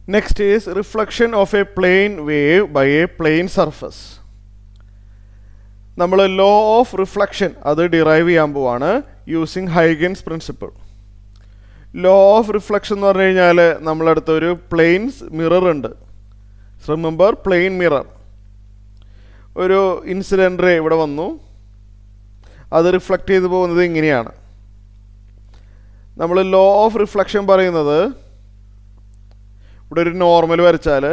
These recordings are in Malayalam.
Next is reflection of a plane wave by a plane surface. നമ്മൾ ലോ ഓഫ് റിഫ്ലക്ഷൻ അത് ഡിറൈവ് ചെയ്യാൻ പോവാണ് using Huygens principle. Law of reflection എന്ന് പറഞ്ഞു കഴിഞ്ഞാൽ നമ്മളടുത്തൊരു പ്ലെയിൻസ് മിറർ ഉണ്ട്. Remember plane mirror. ഒരു ഇൻസിഡൻ്റ് റേ ഇവിടെ വന്നു, അത് റിഫ്ലക്റ്റ് ചെയ്ത് പോകുന്നത് ഇങ്ങനെയാണ്. നമ്മൾ ലോ ഓഫ് റിഫ്ലക്ഷൻ പറയുന്നത് ഇവിടെ ഒരു നോർമൽ വരച്ചാൽ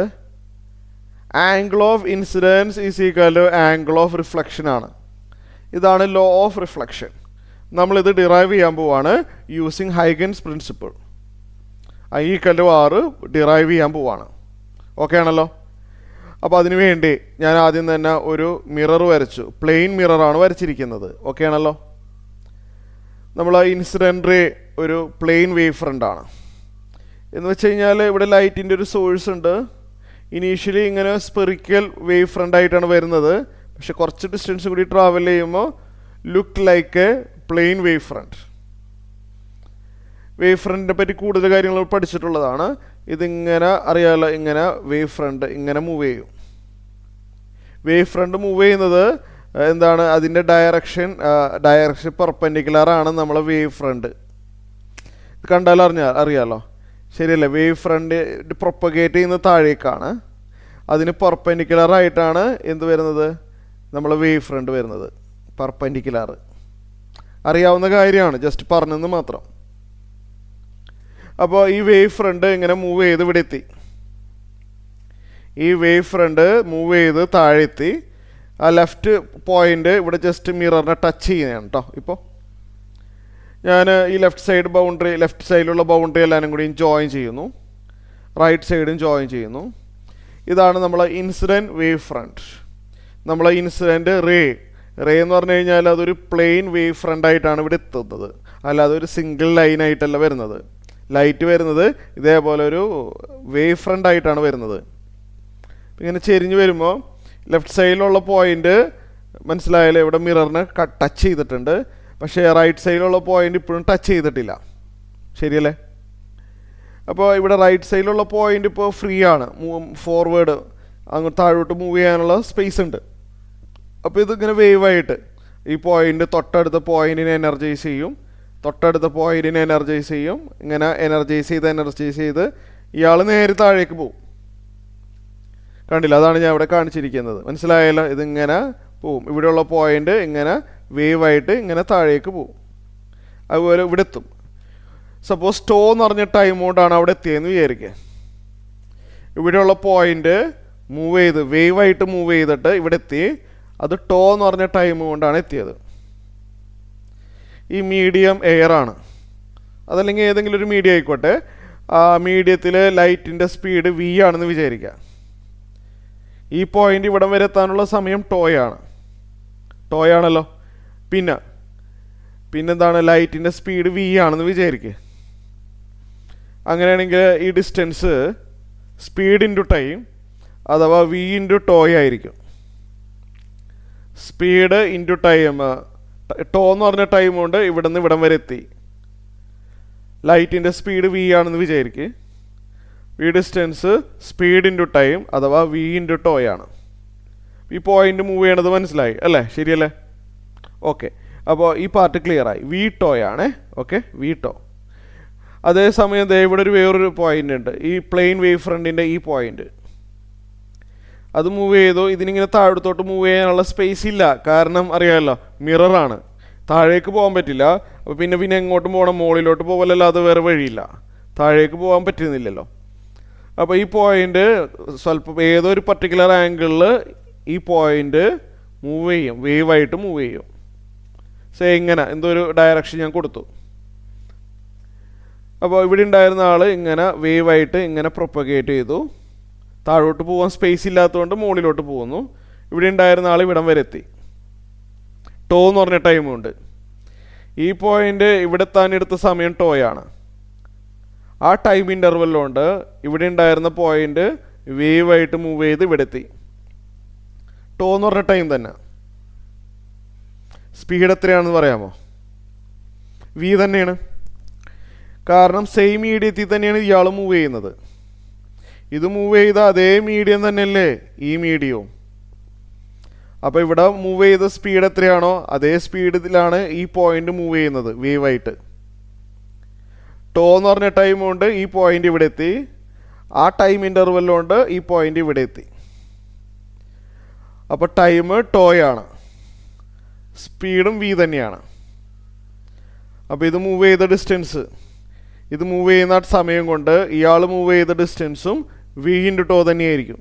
angle of incidence is equal to angle of reflection ആണ്. ഇതാണ് ലോ ഓഫ് റിഫ്ലക്ഷൻ. നമ്മളിത് ഡിറൈവ് ചെയ്യാൻ പോവാണ് using Huygens principle. I equal to r derive ചെയ്യാൻ പോവാണ്. ഓക്കെ ആണല്ലോ. അപ്പോൾ അതിനു വേണ്ടി ഞാൻ ആദ്യം തന്നെ ഒരു മിറർ വരച്ചു. പ്ലെയിൻ മിററാണ് വരച്ചിരിക്കുന്നത്. ഓക്കെ ആണല്ലോ. നമ്മൾ ഇൻസിഡൻ്റ് റേ ഒരു പ്ലെയിൻ വേവ് ഫ്രണ്ടാണ് എന്ന് വെച്ച് കഴിഞ്ഞാൽ ഇവിടെ ലൈറ്റിൻ്റെ ഒരു സോഴ്സ് ഉണ്ട്. ഇനീഷ്യലി ഇങ്ങനെ സ്പെറിക്കൽ വേവ് ഫ്രണ്ട് ആയിട്ടാണ് വരുന്നത്. പക്ഷെ കുറച്ച് ഡിസ്റ്റൻസ് കൂടി ട്രാവൽ ചെയ്യുമ്പോൾ look like a plane wave front. Wave ഫ്രണ്ടിനെ പറ്റി കൂടുതൽ കാര്യങ്ങൾ പഠിച്ചിട്ടുള്ളതാണ്. ഇതിങ്ങനെ അറിയാമല്ലോ, ഇങ്ങനെ വേവ് ഫ്രണ്ട് ഇങ്ങനെ മൂവ് ചെയ്യും. വേവ് ഫ്രണ്ട് മൂവ് ചെയ്യുന്നത് എന്താണ്, അതിൻ്റെ ഡയറക്ഷൻ പെർപെൻഡിക്കുലറാണ് നമ്മളെ വേവ് ഫ്രണ്ട്. കണ്ടാൽ അറിയാമല്ലോ, ശരിയല്ലേ. വേവ് ഫ്രണ്ട് പ്രൊപ്പഗേറ്റ് ചെയ്യുന്നത് താഴേക്കാണ്. അതിന് പെർപെൻഡിക്കുലറായിട്ടാണ് എന്ത് വരുന്നത്, നമ്മളെ വേവ് ഫ്രണ്ട് വരുന്നത്. പെർപെൻഡിക്കുലർ അറിയാവുന്ന കാര്യമാണ്, ജസ്റ്റ് പറഞ്ഞെന്ന് മാത്രം. അപ്പോൾ ഈ വേവ് ഫ്രണ്ട് ഇങ്ങനെ മൂവ് ചെയ്ത് ഇവിടെ എത്തി. ഈ വേവ് ഫ്രണ്ട് മൂവ് ചെയ്ത് താഴെ എത്തി. ആ ലെഫ്റ്റ് പോയിൻ്റ് ഇവിടെ ജസ്റ്റ് മിററിനെ ടച്ച് ചെയ്യുന്നതാണ് കേട്ടോ. ഇപ്പോൾ ഞാൻ ഈ ലെഫ്റ്റ് സൈഡിലുള്ള ബൗണ്ടറി എല്ലാവരും കൂടി ജോയിൻ ചെയ്യുന്നു, റൈറ്റ് സൈഡും ജോയിൻ ചെയ്യുന്നു. ഇതാണ് നമ്മളെ ഇൻസിഡൻറ്റ് വേവ് ഫ്രണ്ട്. നമ്മളെ ഇൻസിഡൻറ്റ് റേ എന്ന് പറഞ്ഞു കഴിഞ്ഞാൽ അതൊരു പ്ലെയിൻ വേവ് ഫ്രണ്ടായിട്ടാണ് ഇവിടെ എത്തുന്നത്, അല്ലാതെ ഒരു സിംഗിൾ ലൈനായിട്ടല്ല വരുന്നത്. ലൈറ്റ് വരുന്നത് ഇതേപോലെ ഒരു വേവ് ഫ്രണ്ടായിട്ടാണ് വരുന്നത്. ഇങ്ങനെ ചെരിഞ്ഞ് വരുമ്പോൾ ലെഫ്റ്റ് സൈഡിലുള്ള പോയിൻ്റ് മനസ്സിലായാലും ഇവിടെ മിററിനെ ടച്ച് ചെയ്തിട്ടുണ്ട്. പക്ഷേ റൈറ്റ് സൈഡിലുള്ള പോയിൻ്റ് ഇപ്പോഴും ടച്ച് ചെയ്തിട്ടില്ല. ശരിയല്ലേ. അപ്പോൾ ഇവിടെ റൈറ്റ് സൈഡിലുള്ള പോയിൻ്റ് ഇപ്പോൾ ഫ്രീ ആണ്, ഫോർവേഡ് അങ്ങോട്ട് താഴോട്ട് മൂവ് ചെയ്യാനുള്ള സ്പേസ് ഉണ്ട്. അപ്പോൾ ഇതിങ്ങനെ വേവായിട്ട് ഈ പോയിൻ്റ് തൊട്ടടുത്ത പോയിൻറ്റിനെ എനർജൈസ് ചെയ്യും, തൊട്ടടുത്ത പോയിൻറ്റിനെ എനർജൈസ് ചെയ്യും. ഇങ്ങനെ എനർജൈസ് ചെയ്ത് ഇയാൾ നേരെ താഴേക്ക് പോകും. കണ്ടില്ല, അതാണ് ഞാൻ ഇവിടെ കാണിച്ചിരിക്കുന്നത്. മനസ്സിലായല്ലോ. ഇതിങ്ങനെ പോവും. ഇവിടെയുള്ള പോയിൻ്റ് ഇങ്ങനെ വേവായിട്ട് ഇങ്ങനെ താഴേക്ക് പോവും. അതുപോലെ ഇവിടെ എത്തും. സപ്പോസ് ടോ എന്ന് പറഞ്ഞ ടൈം കൊണ്ടാണ് അവിടെ എത്തിയതെന്ന് വിചാരിക്കുക. ഇവിടെയുള്ള പോയിൻ്റ് വേവായിട്ട് മൂവ് ചെയ്തിട്ട് ഇവിടെ എത്തി. അത് ടോ എന്ന് പറഞ്ഞ ടൈം കൊണ്ടാണ് എത്തിയത്. ഈ മീഡിയം എയർ ആണ്, അതല്ലെങ്കിൽ ഏതെങ്കിലും ഒരു മീഡിയം ആയിക്കോട്ടെ. ആ മീഡിയത്തിൽ ലൈറ്റിൻ്റെ സ്പീഡ് വി ആണെന്ന് വിചാരിക്കുക. ഈ പോയിൻ്റ് ഇവിടം വരെ എത്താനുള്ള സമയം ടോയാണല്ലോ. പിന്നെന്താണ്, ലൈറ്റിൻ്റെ സ്പീഡ് വി ആണെന്ന് വിചാരിക്കുക. അങ്ങനെയാണെങ്കിൽ ഈ ഡിസ്റ്റൻസ് സ്പീഡ് ഇൻറ്റു ടൈം അഥവാ വി ഇൻറ്റു ടോയ് ആയിരിക്കും. സ്പീഡ് ഇൻറ്റു ടൈം, ടോ എന്ന് പറഞ്ഞ ടൈം കൊണ്ട് ഇവിടെ നിന്ന് ഇവിടം വരെ എത്തി. ലൈറ്റിൻ്റെ സ്പീഡ് വി ആണെന്ന് വിചാരിക്കുക. ഈ ഡിസ്റ്റൻസ് സ്പീഡ് ഇൻറ്റു ടൈം അഥവാ വി ഇൻറ്റു ടോയ് ആണ്. ഈ പോയിൻ്റ് മൂവ് ചെയ്യണത് മനസ്സിലായി അല്ലേ? ശരിയല്ലേ. ഓക്കെ, അപ്പോൾ ഈ പാർട്ട് ക്ലിയറായി. വി ടോയാണ്. ഓക്കെ, വി ടോ. അതേസമയം ഇവിടെ വേറൊരു പോയിൻ്റ് ഉണ്ട്, ഈ പ്ലെയിൻ വേവ് ഫ്രണ്ടിൻ്റെ ഈ പോയിൻ്റ്. അത് മൂവ് ചെയ്തു. ഇതിനിങ്ങനെ താഴത്തോട്ട് മൂവ് ചെയ്യാനുള്ള സ്പേസ് ഇല്ല, കാരണം അറിയാമല്ലോ മിററാണ്, താഴേക്ക് പോകാൻ പറ്റില്ല. അപ്പോൾ പിന്നെ എങ്ങോട്ടും പോകണം, മുകളിലോട്ട് പോകലല്ലാതെ വേറെ വഴിയില്ല, താഴേക്ക് പോകാൻ പറ്റുന്നില്ലല്ലോ. അപ്പോൾ ഈ പോയിൻ്റ് സ്വല്പം ഏതോ ഒരു പർട്ടിക്കുലർ ആംഗിളിൽ ഈ പോയിൻ്റ് മൂവ് ചെയ്യും, വേവായിട്ട് മൂവ് ചെയ്യും. ഇങ്ങനെ എന്തോ ഒരു ഡയറക്ഷൻ ഞാൻ കൊടുത്തു. അപ്പോൾ ഇവിടെ ഉണ്ടായിരുന്ന ആൾ ഇങ്ങനെ വേവായിട്ട് ഇങ്ങനെ പ്രൊപ്പഗേറ്റ് ചെയ്തു. താഴോട്ട് പോകാൻ സ്പേസ് ഇല്ലാത്തതുകൊണ്ട് മുകളിലോട്ട് പോകുന്നു. ഇവിടെ ഉണ്ടായിരുന്ന ആൾ ഇവിടം വരെ എത്തി. ടോ എന്ന് പറഞ്ഞ ടൈമുണ്ട്. ഈ പോയിൻ്റ് ഇവിടെ എത്താൻ എടുത്ത സമയം ടോയാണ്. ആ ടൈം ഇൻ്റർവെല്ലുകൊണ്ട് ഇവിടെ ഉണ്ടായിരുന്ന പോയിൻ്റ് വേവായിട്ട് മൂവ് ചെയ്ത് ഇവിടെ എത്തി. ടോ എന്ന് പറഞ്ഞ ടൈം തന്നെ. സ്പീഡ് എത്രയാണെന്ന് പറയാമോ? വി തന്നെയാണ്. കാരണം സെയിം മീഡിയത്തിൽ തന്നെയാണ് ഇയാൾ മൂവ് ചെയ്യുന്നത്. ഇത് മൂവ് ചെയ്ത അതേ മീഡിയം തന്നെയല്ലേ ഈ മീഡിയവും. അപ്പോൾ ഇവിടെ മൂവ് ചെയ്ത സ്പീഡ് എത്രയാണോ അതേ സ്പീഡിലാണ് ഈ പോയിന്റ് മൂവ് ചെയ്യുന്നത് വേവായിട്ട്. ടോ എന്ന് പറഞ്ഞ ടൈം കൊണ്ട് ഈ പോയിന്റ് ഇവിടെ എത്തി, ആ ടൈം ഇൻ്റർവെല്ലുകൊണ്ട് ഈ പോയിന്റ് ഇവിടെ എത്തി. അപ്പോൾ ടൈം ടോയാണ്, സ്പീഡും വി തന്നെയാണ്. അപ്പോൾ ഇത് മൂവ് ചെയ്ത ഡിസ്റ്റൻസ്, ഇത് മൂവ് ചെയ്യുന്ന സമയം കൊണ്ട് ഇയാൾ മൂവ് ചെയ്ത ഡിസ്റ്റൻസും വി ഇൻറ്റു ടോ തന്നെയായിരിക്കും.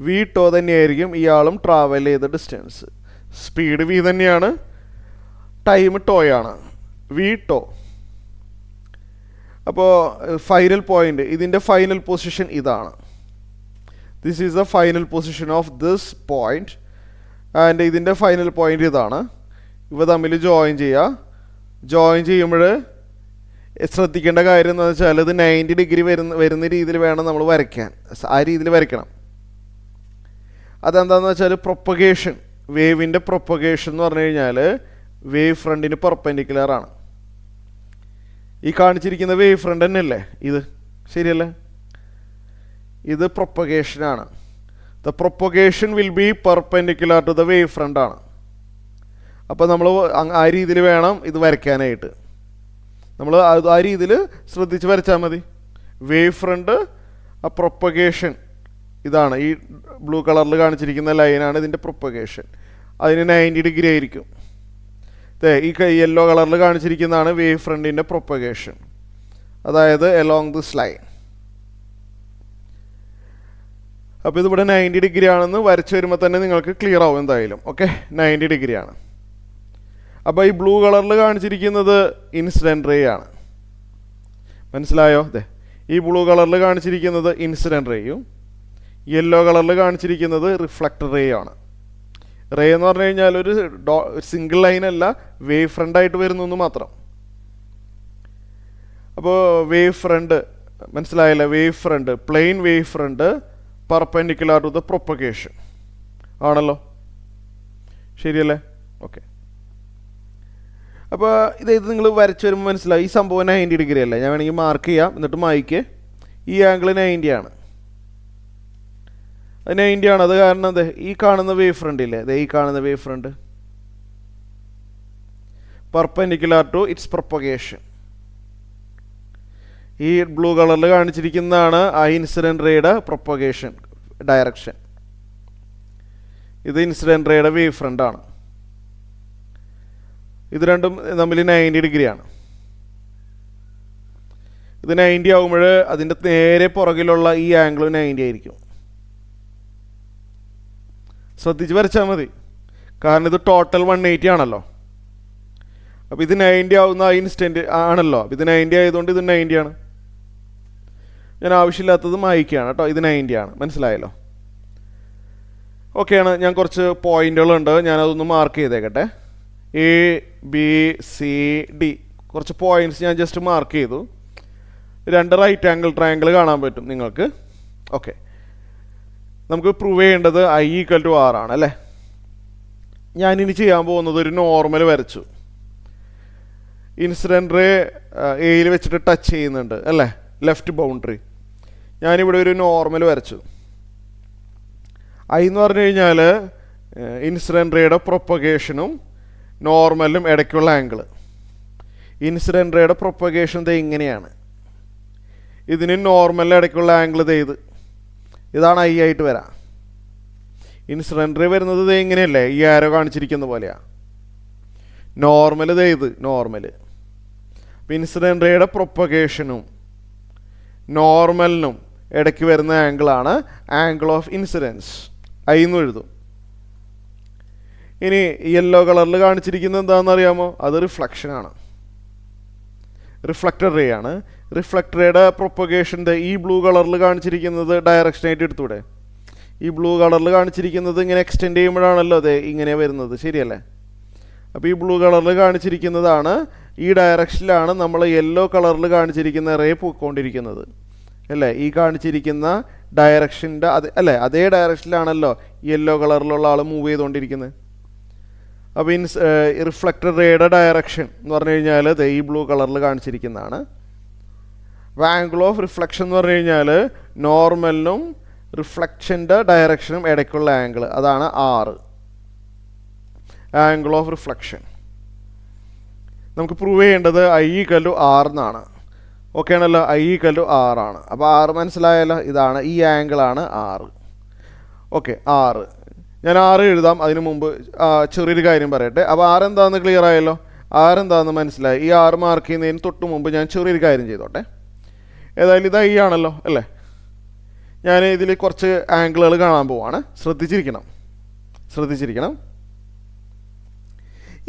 വി ടോ തന്നെയായിരിക്കും ഇയാളും ട്രാവൽ ചെയ്ത ഡിസ്റ്റൻസ്. സ്പീഡ് വി തന്നെയാണ്, ടൈം ടോയാണ്, വി ടോ. അപ്പോൾ ഫൈനൽ പോയിന്റ്, ഇതിൻ്റെ ഫൈനൽ പൊസിഷൻ ഇതാണ്. This is the final position of this point and ഇതിൻ്റെ ഫൈനൽ പോയിന്റ് ഇതാണ്. ഇവ തമ്മിൽ ജോയിൻ ചെയ്യുക. ജോയിൻ ചെയ്യുമ്പോൾ ശ്രദ്ധിക്കേണ്ട കാര്യം എന്ന് വെച്ചാൽ ഇത് 90 ഡിഗ്രി വരുന്ന രീതിയിൽ വേണം നമ്മൾ വരയ്ക്കാൻ. ആ രീതിയിൽ വരയ്ക്കണം. അതെന്താണെന്ന് വെച്ചാൽ പ്രൊപ്പഗേഷൻ, വേവിൻ്റെ പ്രൊപ്പഗേഷൻ എന്ന് പറഞ്ഞു കഴിഞ്ഞാൽ വേവ് ഫ്രണ്ടിന് പെർപെൻഡിക്കുലറാണ്. ഈ കാണിച്ചിരിക്കുന്ന വേവ് ഫ്രണ്ട് തന്നെയല്ലേ ഇത്, ശരിയല്ലേ? ഇത് പ്രൊപ്പഗേഷനാണ്. The propagation will be perpendicular to the wave ഫ്രണ്ടാണ്. അപ്പോൾ നമ്മൾ ആ രീതിയിൽ വേണം ഇത് വരയ്ക്കാനായിട്ട്. നമ്മൾ ആ രീതിയിൽ ശ്രദ്ധിച്ച് വരച്ചാൽ മതി. വേവ് ഫ്രണ്ട്, ആ പ്രൊപ്പഗേഷൻ ഇതാണ്. ഈ ബ്ലൂ കളറിൽ കാണിച്ചിരിക്കുന്ന ലൈനാണ് ഇതിൻ്റെ പ്രൊപ്പഗേഷൻ. അതിന് 90 ഡിഗ്രി ആയിരിക്കും. ഈ യെല്ലോ കളറിൽ കാണിച്ചിരിക്കുന്നതാണ് വേവ് ഫ്രണ്ടിൻ്റെ പ്രൊപ്പഗേഷൻ, അതായത് എലോങ് ദിസ് ലൈൻ. അപ്പോൾ ഇതിവിടെ 90 ഡിഗ്രി ആണെന്ന് വരച്ച് വരുമ്പോൾ തന്നെ നിങ്ങൾക്ക് ക്ലിയർ ആവും എന്തായാലും. ഓക്കെ, 90 ഡിഗ്രിയാണ്. അപ്പോൾ ഈ ബ്ലൂ കളറിൽ കാണിച്ചിരിക്കുന്നത് ഇൻസിഡൻറ്റ് റേ ആണ്. മനസ്സിലായോ? അതെ, ഈ ബ്ലൂ കളറിൽ കാണിച്ചിരിക്കുന്നത് ഇൻസിഡൻറ്റ് റേയും യെല്ലോ കളറിൽ കാണിച്ചിരിക്കുന്നത് റിഫ്ലക്ടർ റേ ആണ്. റേ എന്ന് പറഞ്ഞു കഴിഞ്ഞാൽ ഒരു സിംഗിൾ ലൈനല്ല, വേവ് ഫ്രണ്ടായിട്ട് വരുന്നു എന്ന് മാത്രം. അപ്പോൾ വേവ് ഫ്രണ്ട് മനസ്സിലായല്ലോ? Wave front, plane wave front perpendicular to the propagation ആണല്ലോ, ശരിയല്ലേ? ഓക്കെ. അപ്പോൾ ഇത് നിങ്ങൾ വരച്ച് വരുമ്പോൾ മനസ്സിലായി ഈ സംഭവം 90 ഡിഗ്രി അല്ലേ. ഞാൻ വേണമെങ്കിൽ മാർക്ക് ചെയ്യാം, എന്നിട്ട് മായ്ക്ക്. ഈ ആംഗിൾ 90 ആണ്, അത് 90 ആണ്. അത് കാരണം അതെ ഈ കാണുന്ന വേവ് ഫ്രണ്ട് ഇല്ലേ, അതെ ഈ കാണുന്ന wave front perpendicular to its propagation. ഈ ബ്ലൂ കളറിൽ കാണിച്ചിരിക്കുന്നതാണ് ആ ഇൻസിഡൻറ്റ് റേയുടെ പ്രൊപ്പഗേഷൻ ഡയറക്ഷൻ. ഇത് ഇൻസിഡൻറ്റ് റേയുടെ വേവ് ഫ്രണ്ടാണ്. ഇത് രണ്ടും തമ്മിൽ 90 ഡിഗ്രിയാണ്. ഇത് 90 ആകുമ്പോൾ അതിൻ്റെ നേരെ പുറകിലുള്ള ഈ ആംഗിൾ 90 ആയിരിക്കും. ശ്രദ്ധിച്ച് വരച്ചാൽ മതി, കാരണം ഇത് ടോട്ടൽ 180 ആണല്ലോ. അപ്പോൾ ഇത് 90 ആവുന്ന ആ ഇൻസ്റ്റൻറ്റ് ആണല്ലോ. അപ്പോൾ ഇത് 90 ആയതുകൊണ്ട് ഇത് 90 ആണ്. ഞാൻ ആവശ്യമില്ലാത്തത് മായ്ക്കുകയാണ് കേട്ടോ. ഇത് 90 ആണ്, മനസ്സിലായല്ലോ? ഓക്കെയാണ്. ഞാൻ കുറച്ച് പോയിന്റുകളുണ്ട്, ഞാനതൊന്ന് മാർക്ക് ചെയ്തേക്കട്ടെ. എ ബി സി ഡി കുറച്ച് പോയിന്റ്സ് ഞാൻ ജസ്റ്റ് മാർക്ക് ചെയ്തു. 2 റൈറ്റ് ആംഗിൾ ട്രയാങ്കിൾ കാണാൻ പറ്റും നിങ്ങൾക്ക്. ഓക്കെ, നമുക്ക് പ്രൂവ് ചെയ്യേണ്ടത് I = R ആണ് അല്ലേ. ഞാനിനി ചെയ്യാൻ പോകുന്നത് ഒരു നോർമൽ വരച്ചു. ഇൻസിഡൻറ്റ് റേ എയിൽ വെച്ചിട്ട് ടച്ച് ചെയ്യുന്നുണ്ട് അല്ലേ, ലെഫ്റ്റ് ബൗണ്ടറി. ഞാനിവിടെ ഒരു നോർമൽ വരച്ചു. I എന്ന് പറഞ്ഞു കഴിഞ്ഞാൽ ഇൻസിഡൻറ്റ് റേയുടെ പ്രൊപ്പഗേഷനും നോർമലും ഇടയ്ക്കുള്ള ആംഗിൾ. ഇൻസിഡൻറ്റ് റേയുടെ പ്രൊപ്പഗേഷൻ ഇത് ഇങ്ങനെയാണ്, ഇതിന് നോർമലിൻ്റെ ഇടയ്ക്കുള്ള ആംഗിൾ ഇതാണ് I ആയിട്ട് വരാം. ഇൻസിഡൻറ്റ് റേ വരുന്നത് ഇത് ഇങ്ങനെയല്ലേ, ഈ ആരോ കാണിച്ചിരിക്കുന്ന പോലെയാണ്. നോർമൽ ഇത് നോർമൽ. അപ്പോൾ ഇൻസിഡൻറ്റ് റേയുടെ പ്രൊപ്പഗേഷനും നോർമലിനും ഇടയ്ക്ക് വരുന്ന ആംഗിളാണ് ആംഗിൾ ഓഫ് ഇൻസിഡൻസ്, I എന്ന് എഴുതും. ഇനി യെല്ലോ കളറിൽ കാണിച്ചിരിക്കുന്നത് എന്താണെന്ന് അറിയാമോ? അത് റിഫ്ലക്ഷനാണ്, റിഫ്ലക്റ്റർ റേ ആണ്. റിഫ്ലക്റ്റർ റേയുടെ പ്രൊപ്പഗേഷൻ ഈ ബ്ലൂ കളറിൽ കാണിച്ചിരിക്കുന്നത് ഡയറക്ഷനായിട്ട് എടുത്തൂടെ? ഈ ബ്ലൂ കളറിൽ കാണിച്ചിരിക്കുന്നത് ഇങ്ങനെ എക്സ്റ്റെൻഡ് ചെയ്യുമ്പോഴാണല്ലോ അതെ ഇങ്ങനെ വരുന്നത്, ശരിയല്ലേ? അപ്പോൾ ഈ ബ്ലൂ കളറിൽ കാണിച്ചിരിക്കുന്നതാണ്, ഈ ഡയറക്ഷനിലാണ് നമ്മൾ യെല്ലോ കളറിൽ കാണിച്ചിരിക്കുന്ന റേ പോയിക്കൊണ്ടിരിക്കുന്നത് അല്ലേ. ഈ കാണിച്ചിരിക്കുന്ന ഡയറക്ഷൻ്റെ അല്ലേ, അതേ ഡയറക്ഷനിലാണല്ലോ യെല്ലോ കളറിലുള്ള ആൾ മൂവ് ചെയ്തുകൊണ്ടിരിക്കുന്നത്. അപ്പോൾ റിഫ്ലക്റ്റർ റേയുടെ ഡയറക്ഷൻ എന്ന് പറഞ്ഞു കഴിഞ്ഞാൽ ഈ ബ്ലൂ കളറിൽ കാണിച്ചിരിക്കുന്നതാണ്. അപ്പോൾ ആംഗിൾ ഓഫ് റിഫ്ലക്ഷൻ എന്ന് പറഞ്ഞു കഴിഞ്ഞാൽ നോർമലിനും റിഫ്ലക്ഷൻ്റെ ഡയറക്ഷനും ഇടയ്ക്കുള്ള ആംഗിൾ, അതാണ് ആറ്, ആംഗിൾ ഓഫ് റിഫ്ലക്ഷൻ. നമുക്ക് പ്രൂവ് ചെയ്യേണ്ടത് I = R എന്നാണ്. ഓക്കെ ആണല്ലോ, I = R ആണ്. അപ്പോൾ R മനസ്സിലായല്ലോ, ഇതാണ് ഈ ആംഗിളാണ് R. ഓക്കെ, R ഞാൻ R എഴുതാം. അതിന് മുമ്പ് ചെറിയൊരു കാര്യം പറയട്ടെ. അപ്പോൾ R എന്താണെന്ന് ക്ലിയർ ആയല്ലോ, R എന്താണെന്ന് മനസ്സിലായി. ഈ R മാർക്ക് ചെയ്യുന്നതിന് തൊട്ട് മുമ്പ് ഞാൻ ചെറിയൊരു കാര്യം ചെയ്തോട്ടെ. ഏതായാലും ഇത് I ആണല്ലോ അല്ലേ. ഞാൻ ഇതിൽ കുറച്ച് ആംഗിളുകൾ കാണാൻ പോവാണ്, ശ്രദ്ധിച്ചിരിക്കണം.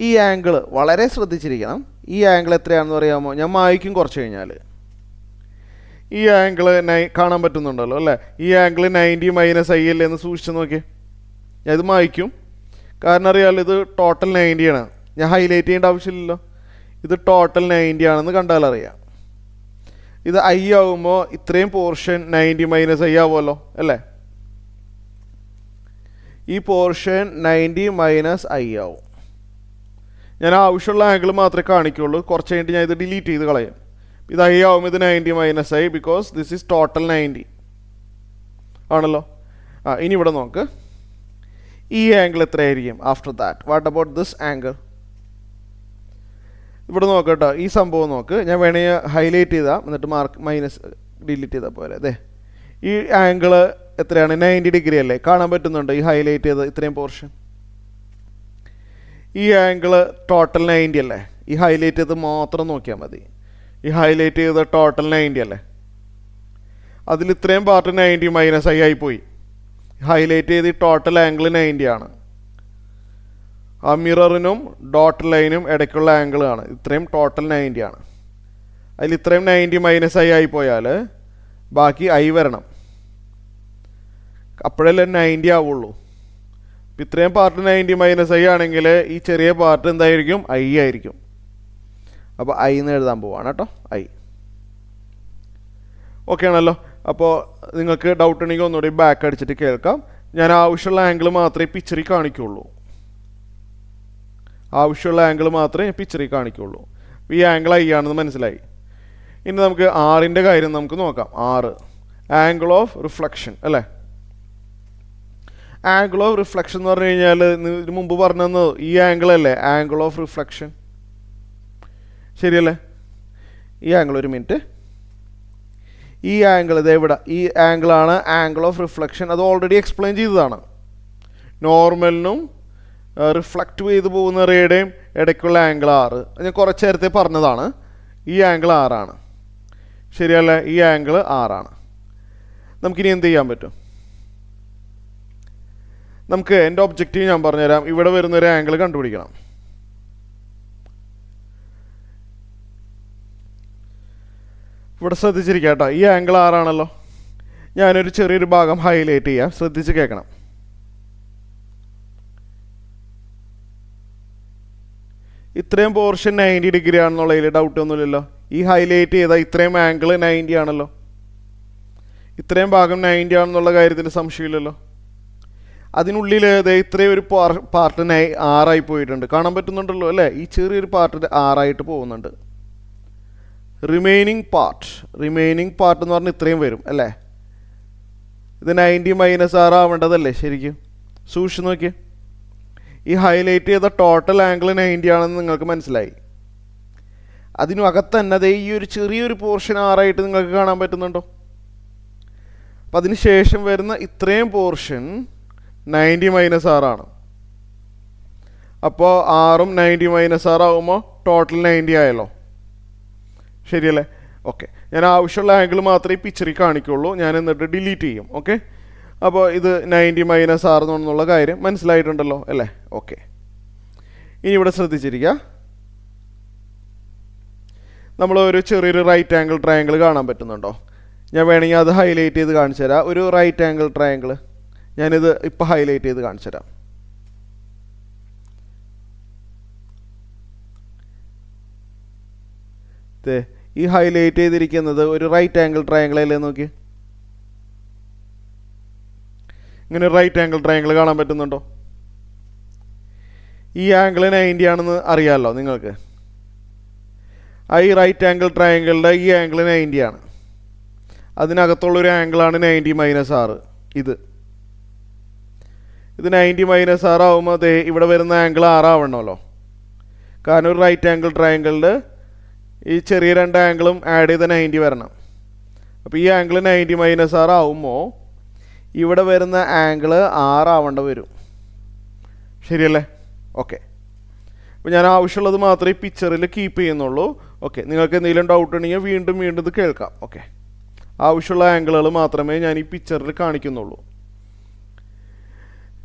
ഈ ആംഗിൾ വളരെ ശ്രദ്ധിച്ചിരിക്കണം. ഈ ആംഗിൾ എത്രയാണെന്ന് പറയാമോ? ഞാൻ മായ്ക്കും കുറച്ച് കഴിഞ്ഞാൽ. ഈ ആംഗിൾ കാണാൻ പറ്റുന്നുണ്ടല്ലോ അല്ലേ. ഈ ആംഗിൾ 90 - I അല്ലേ എന്ന് സൂക്ഷിച്ച് നോക്കിയേ. ഞാൻ ഇത് മായ്ക്കും, കാരണം അറിയാമല്ലോ ഇത് ടോട്ടൽ 90 ആണ്. ഞാൻ ഹൈലൈറ്റ് ചെയ്യേണ്ട ആവശ്യമില്ലല്ലോ, ഇത് ടോട്ടൽ 90 ആണെന്ന് കണ്ടാൽ അറിയാം. ഇത് I ആകുമ്പോൾ ഇത്രയും പോർഷൻ 90 - I ആവുമല്ലോ അല്ലേ. ഈ പോർഷൻ 90 - I ആവും. ഞാൻ ആവശ്യമുള്ള ആംഗിൾ മാത്രമേ കാണിക്കുള്ളൂ. കുറച്ച് കഴിഞ്ഞിട്ട് ഞാൻ ഇത് ഡിലീറ്റ് ചെയ്ത് കളയും. ഇത് I ആവും, ഇത് 90 - I, because this is total 90 ആണല്ലോ. ഇനി ഇവിടെ നോക്ക്, ഈ ആംഗിൾ എത്രയായിരിക്കും after that? What about this angle? ഇവിടെ നോക്കട്ടോ, ഈ സംഭവം നോക്ക്. ഞാൻ വേണമെങ്കിൽ ഹൈലൈറ്റ് ചെയ്താൽ എന്നിട്ട് മൈനസ് ഡിലീറ്റ് ചെയ്താൽ പോലെ. അതെ, ഈ ആംഗിൾ എത്രയാണ്? 90 ഡിഗ്രി അല്ലേ, കാണാൻ പറ്റുന്നുണ്ട് ഈ ഹൈലൈറ്റ് ചെയ്ത് ഇത്രയും പോർഷൻ. ഈ ആംഗിൾ ടോട്ടൽ 90 അല്ലേ, ഈ ഹൈലൈറ്റ് ചെയ്ത് മാത്രം നോക്കിയാൽ മതി. ഈ ഹൈലൈറ്റ് ചെയ്ത് ടോട്ടൽ 90 അല്ലേ, അതിൽ ഇത്രയും പാർട്ട് 90 - I ആയിപ്പോയി. ഹൈലൈറ്റ് ചെയ്ത് ഈ ടോട്ടൽ ആംഗിൾ 90 ആണ്. ആ മിററിനും ഡോട്ട് ലൈനും ഇടയ്ക്കുള്ള ആംഗിളാണ്. ഇത്രയും ടോട്ടൽ 90 ആണ്. അതിൽ ഇത്രയും 90 - I ആയിപ്പോയാൽ ബാക്കി I വരണം, അപ്പോഴല്ലേ 90 ആവുള്ളൂ. ഇപ്പം ഇത്രയും പാർട്ട് 90 - I ആണെങ്കിൽ ഈ ചെറിയ പാർട്ട് എന്തായിരിക്കും? I ആയിരിക്കും. അപ്പോൾ I എന്ന് എഴുതാൻ പോവാണ് കേട്ടോ, I. ഓക്കെ ആണല്ലോ. അപ്പോൾ നിങ്ങൾക്ക് ഡൗട്ട് ഉണ്ടെങ്കിൽ ഒന്നുകൂടി ബാക്ക് അടിച്ചിട്ട് കേൾക്കാം. ഞാൻ ആവശ്യമുള്ള ആംഗിൾ മാത്രമേ പിക്ചറിൽ കാണിക്കുള്ളൂ. ഈ ആംഗിൾ I ആണെന്ന് മനസ്സിലായി. ഇനി നമുക്ക് ആറിൻ്റെ കാര്യം നമുക്ക് നോക്കാം. 6 ആംഗിൾ ഓഫ് റിഫ്ലക്ഷൻ അല്ലേ. ആംഗിൾ ഓഫ് റിഫ്ലക്ഷൻ എന്ന് പറഞ്ഞു കഴിഞ്ഞാൽ ഇതിന് മുമ്പ് പറഞ്ഞത് ഈ ആംഗിൾ അല്ലേ, ആംഗിൾ ഓഫ് റിഫ്ലക്ഷൻ, ശരിയല്ലേ? ഈ ആംഗിൾ, ഒരു മിനിറ്റ്, ഈ ആംഗിൾ ഇത് എവിടെ? ഈ ആംഗിളാണ് ആംഗിൾ ഓഫ് റിഫ്ലക്ഷൻ. അത് ഓൾറെഡി എക്സ്പ്ലെയിൻ ചെയ്തതാണ്. നോർമലിനും റിഫ്ലക്റ്റ് ചെയ്ത് പോകുന്ന റേയുടെയും ഇടയ്ക്കുള്ള ആംഗിൾ 6. ഞാൻ കുറച്ച് നേരത്തെ പറഞ്ഞതാണ്. ഈ ആംഗിൾ 6 ആണ്, ശരിയല്ലേ? ഈ ആംഗിൾ 6 ആണ്. നമുക്കിനി എന്ത് ചെയ്യാൻ പറ്റും? നമുക്ക് എൻ്റെ ഒബ്ജക്റ്റീവ് ഞാൻ പറഞ്ഞുതരാം. ഇവിടെ വരുന്നൊരു ആംഗിൾ കണ്ടുപിടിക്കണം. ഇവിടെ ശ്രദ്ധിച്ചിരിക്കുക കേട്ടോ, ഈ ആംഗിൾ 6 ആണല്ലോ. ഞാനൊരു ചെറിയൊരു ഭാഗം ഹൈലൈറ്റ് ചെയ്യാം, ശ്രദ്ധിച്ച് കേൾക്കണം. ഇത്രയും പോർഷൻ 90 ഡിഗ്രി ആണെന്നുള്ളതിൽ ഡൗട്ട് ഒന്നുമില്ലല്ലോ. ഈ ഹൈലൈറ്റ് ചെയ്താൽ ഇത്രയും ആംഗിൾ 90 ആണല്ലോ. ഇത്രയും ഭാഗം 90 ആണെന്നുള്ള കാര്യത്തിൽ സംശയമില്ലല്ലോ. അതിനുള്ളിൽ ഇത്രയും ഒരു പാർട്ട് 6 ആയി പോയിട്ടുണ്ട്, കാണാൻ പറ്റുന്നുണ്ടല്ലോ അല്ലേ. ഈ ചെറിയൊരു പാർട്ട് 6 ആയിട്ട് പോകുന്നുണ്ട്. റിമൈനിങ് പാർട്ട് എന്ന് പറഞ്ഞാൽ ഇത്രയും വരും അല്ലേ. ഇത് 90 - 6 ആവേണ്ടതല്ലേ ശരിക്കും? സൂക്ഷിച്ച് നോക്കിയേ. ഈ ഹൈലൈറ്റ് ചെയ്ത ടോട്ടൽ ആംഗിൾ 90 ആണെന്ന് നിങ്ങൾക്ക് മനസ്സിലായി. അതിനകത്ത് തന്നെ ഈ ഒരു ചെറിയൊരു പോർഷൻ 6 ആയിട്ട് നിങ്ങൾക്ക് കാണാൻ പറ്റുന്നുണ്ടോ? അപ്പം അതിന് ശേഷം വരുന്ന ഇത്രയും പോർഷൻ 90 - 6 ആണ്. അപ്പോൾ 6ഉം 90 - 6 ആകുമ്പോൾ ടോട്ടൽ 90 ആയല്ലോ, ശരിയല്ലേ? ഓക്കെ, ഞാൻ ആവശ്യമുള്ള ആംഗിൾ മാത്രമേ പിക്ചറിൽ കാണിക്കുള്ളൂ. ഞാൻ എന്നിട്ട് ഡിലീറ്റ് ചെയ്യും. ഓക്കെ, അപ്പോൾ ഇത് 90 - 6 എന്നുള്ള കാര്യം മനസ്സിലായിട്ടുണ്ടല്ലോ അല്ലേ? ഓക്കെ, ഇനി ഇവിടെ ശ്രദ്ധിച്ചിരിക്കുക. നമ്മൾ ഒരു ചെറിയൊരു റൈറ്റ് ആംഗിൾ ട്രയാങ്കിൾ കാണാൻ പറ്റുന്നുണ്ടോ? ഞാൻ വേണമെങ്കിൽ അത് ഹൈലൈറ്റ് ചെയ്ത് കാണിച്ചു തരാം. ഒരു റൈറ്റ് ആംഗിൾ ട്രയാങ്കിൾ ഞാനിത് ഇപ്പോൾ ഹൈലൈറ്റ് ചെയ്ത് കാണിച്ചു തരാം. ഈ ഹൈലൈറ്റ് ചെയ്തിരിക്കുന്നത് ഒരു റൈറ്റ് ആംഗിൾ ട്രയാങ്കിൾ അല്ലേ, നോക്കി. ഇങ്ങനെ റൈറ്റ് ആംഗിൾ ട്രയാങ്കിൾ കാണാൻ പറ്റുന്നുണ്ടോ? ഈ ആംഗിൾ 90 ആണെന്ന് അറിയാമല്ലോ നിങ്ങൾക്ക്. ഈ റൈറ്റ് ആംഗിൾ ട്രയാങ്കിളിൻ്റെ ഈ ആംഗിൾ 90 ആണ്. അതിനകത്തുള്ളൊരു ആംഗിളാണ് 90 - 6. ഇത് 90 - 6 ആവുമ്പോൾ അതേ ഇവിടെ വരുന്ന ആംഗിൾ 6 ആവണമല്ലോ. കാരണം ഒരു റൈറ്റ് ആംഗിൾ ട്രയാങ്കിളിൽ ഈ ചെറിയ രണ്ട് ആംഗിളും ആഡ് ചെയ്ത 90 വരണം. അപ്പോൾ ഈ ആംഗിൾ 90 - 6 ആവുമ്പോൾ ഇവിടെ വരുന്ന ആംഗിൾ 6 ആവേണ്ട വരും. ശരിയല്ലേ? ഓക്കെ. അപ്പോൾ ഞാൻ ആവശ്യമുള്ളത് മാത്രമേ ഈ പിക്ചറിൽ കീപ്പ് ചെയ്യുന്നുള്ളൂ. ഓക്കെ. നിങ്ങൾക്ക് എന്തെങ്കിലും ഡൗട്ട് ഉണ്ടെങ്കിൽ വീണ്ടും ഇത് കേൾക്കാം. ഓക്കെ. ആവശ്യമുള്ള ആംഗിളുകൾ മാത്രമേ ഞാൻ ഈ പിക്ചറിൽ കാണിക്കുന്നുള്ളൂ.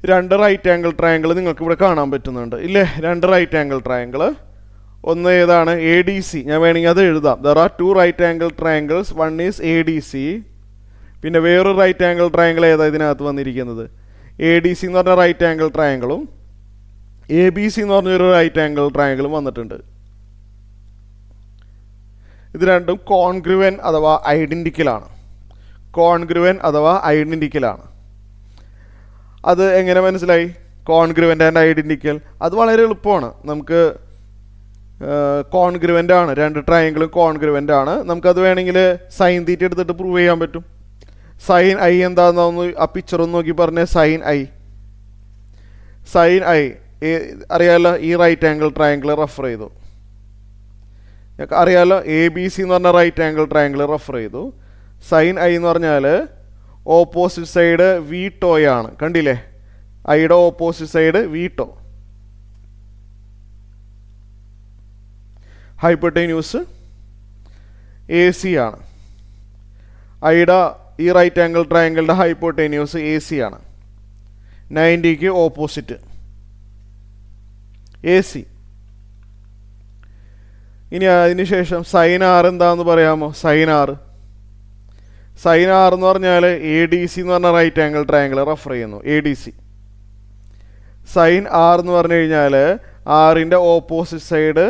രണ്ട് റൈറ്റ് ആംഗിൾ ട്രയാങ്കിൾ നിങ്ങൾക്ക് ഇവിടെ കാണാൻ പറ്റുന്നുണ്ട് ഇല്ലേ? രണ്ട് റൈറ്റ് ആംഗിൾ ട്രയാങ്കിൾ. ഒന്ന് ഏതാണ്? ADC. ഞാൻ വേണമെങ്കിൽ അത് എഴുതാം. There are 2 right angle triangles. One is ADC. പിന്നെ വേറൊരു റൈറ്റ് ആംഗിൾ ട്രയാങ്കിൾ ഏതാ ഇതിനകത്ത് വന്നിരിക്കുന്നത്? ADC എന്ന് പറഞ്ഞ റൈറ്റ് ആംഗിൾ ട്രയാങ്കിളും ABC എന്ന് പറഞ്ഞൊരു റൈറ്റ് ആംഗിൾ ട്രയാങ്കിളും വന്നിട്ടുണ്ട്. ഇത് രണ്ടും കോൺഗ്രുവൻ അഥവാ ഐഡൻറ്റിക്കലാണ്. അത് എങ്ങനെ മനസ്സിലായി? Congruent and identical. അത് വളരെ എളുപ്പമാണ്. നമുക്ക് കോൺഗ്രുവൻ്റ് ആണ്, രണ്ട് ട്രയാങ്കിളും കോൺഗ്രുവൻ്റ് ആണ്. നമുക്കത് വേണമെങ്കിൽ സൈൻ തീറ്റ എടുത്തിട്ട് പ്രൂവ് ചെയ്യാൻ പറ്റും. സൈൻ ഐ എന്താണെന്നൊന്ന് ആ പിക്ചർ ഒന്ന് നോക്കി പറഞ്ഞേ. സൈൻ ഐ അറിയാമല്ലോ. ഈ റൈറ്റ് ആംഗിൾ ട്രയാങ്കിൾ റെഫർ ചെയ്തു. അറിയാമല്ലോ. ABC എന്ന് പറഞ്ഞ റൈറ്റ് ആംഗിൾ ട്രയാങ്കിൾ റെഫർ ചെയ്തു. സൈൻ ഐ എന്ന് പറഞ്ഞാൽ ഓപ്പോസിറ്റ് സൈഡ് വീട്ടോയാണ്. കണ്ടില്ലേ? ഐയുടെ ഓപ്പോസിറ്റ് സൈഡ് വീട്ടോ. ഹൈപ്പോട്ടന്യൂസ് AC ആണ്. ഐയുടെ ഈ റൈറ്റ് ആംഗിൾ ട്രയാങ്കിളിൻ്റെ ഹൈപ്പോട്ടന്യൂസ് AC ആണ്. 90ക്ക് ഓപ്പോസിറ്റ് AC. ഇനി അതിന് ശേഷം സൈൻ R എന്താണെന്ന് പറയാമോ? സൈൻ R എന്ന് പറഞ്ഞാൽ ADC എന്ന് പറഞ്ഞ റൈറ്റ് ആംഗിൾ ട്രയാങ്കിൾ റെഫർ ചെയ്യുന്നു. ADC. സൈൻ R എന്ന് പറഞ്ഞു കഴിഞ്ഞാൽ ആറിൻ്റെ ഓപ്പോസിറ്റ് സൈഡ്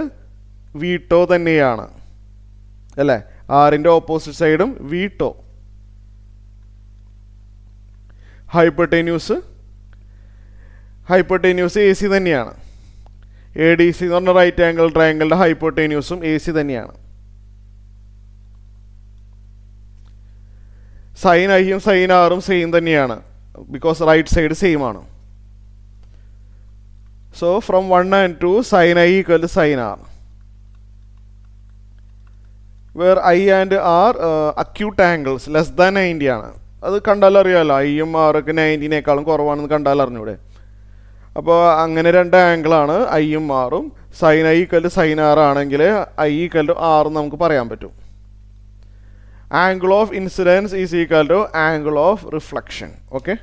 വീട്ടോ തന്നെയാണ് അല്ലേ? ആറിൻ്റെ ഓപ്പോസിറ്റ് സൈഡും വീട്ടോ. ഹൈപ്പോട്ടന്യൂസ് AC തന്നെയാണ്. ADC എന്ന് പറഞ്ഞ റൈറ്റ് ആംഗിൾ ട്രയാങ്കിളിൻ്റെ ഹൈപ്പോട്ടന്യൂസും AC തന്നെയാണ്. സൈൻ ഐയും സൈൻ ആറും സെയിം തന്നെയാണ്. ബിക്കോസ് റൈറ്റ് സൈഡ് സെയിം ആണ്. So from 1 and 2 sine i equal to sine r. Where i and r acute angles less than 90 ആണ്. അത് കണ്ടാലറിയാമല്ലോ. ഐയും ആറൊക്കെ 90നേക്കാളും കുറവാണെന്ന് കണ്ടാലറിഞ്ഞൂടെ? അപ്പോൾ അങ്ങനെ രണ്ട് ആംഗിളാണ് ഐയും ആറും. Sine i equal to sine r ആണെങ്കിൽ ഐ ഈക്വൽ ടു ആർ നമുക്ക് പറയാൻ പറ്റും. Angle of incidence is equal to angle of reflection. Okay.